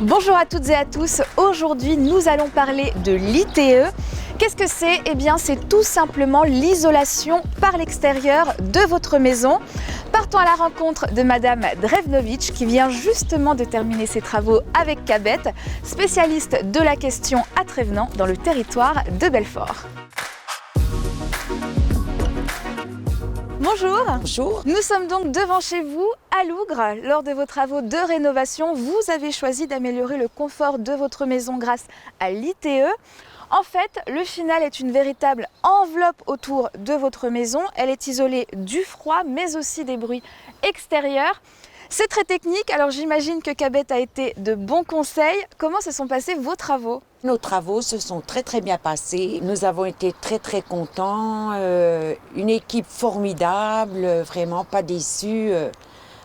Bonjour à toutes et à tous, aujourd'hui nous allons parler de l'ITE. Qu'est-ce que c'est? Eh bien c'est tout simplement l'isolation par l'extérieur de votre maison. Partons à la rencontre de Madame Drevnovic qui vient justement de terminer ses travaux avec Cabet, spécialiste de la question à Trévenans dans le territoire de Belfort. Bonjour. Bonjour. Nous sommes donc devant chez vous à Lougres. Lors de vos travaux de rénovation, vous avez choisi d'améliorer le confort de votre maison grâce à l'ITE. En fait, le final est une véritable enveloppe autour de votre maison. Elle est isolée du froid, mais aussi des bruits extérieurs. C'est très technique, alors j'imagine que Cabet a été de bons conseils. Comment se sont passés vos travaux? Nos travaux se sont très bien passés. Nous avons été très contents. Une équipe formidable, vraiment pas déçus,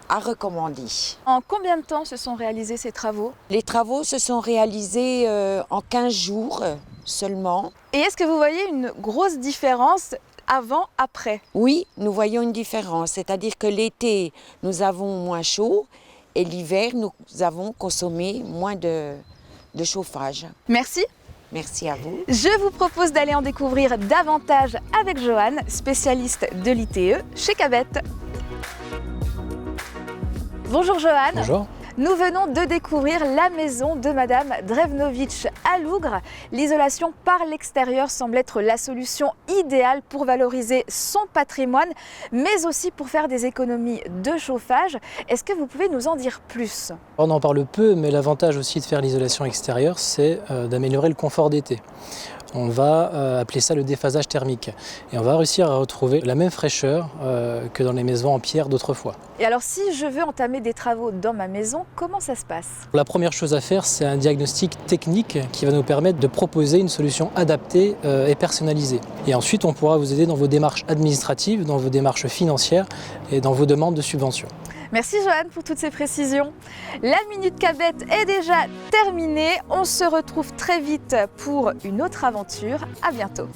à recommander. En combien de temps se sont réalisés ces travaux? Les travaux se sont réalisés en 15 jours seulement. Et est-ce que vous voyez une grosse différence avant-après? Oui, nous voyons une différence, c'est-à-dire que l'été, nous avons moins chaud et l'hiver, nous avons consommé moins de chauffage. Merci. Merci à vous. Je vous propose d'aller en découvrir davantage avec Johan, spécialiste de l'ITE chez Cabet. Bonjour Johan. Bonjour. Nous venons de découvrir la maison de Madame Drevnovic à Lougres. L'isolation par l'extérieur semble être la solution idéale pour valoriser son patrimoine, mais aussi pour faire des économies de chauffage. Est-ce que vous pouvez nous en dire plus? On en parle peu, mais l'avantage aussi de faire l'isolation extérieure, c'est d'améliorer le confort d'été. On va appeler ça le déphasage thermique. Et on va réussir à retrouver la même fraîcheur que dans les maisons en pierre d'autrefois. Et alors si je veux entamer des travaux dans ma maison, comment ça se passe? La première chose à faire, c'est un diagnostic technique qui va nous permettre de proposer une solution adaptée et personnalisée. Et ensuite, on pourra vous aider dans vos démarches administratives, dans vos démarches financières et dans vos demandes de subventions. Merci Johan pour toutes ces précisions. La Minute Cabet est déjà terminée. On se retrouve très vite pour une autre aventure. À bientôt.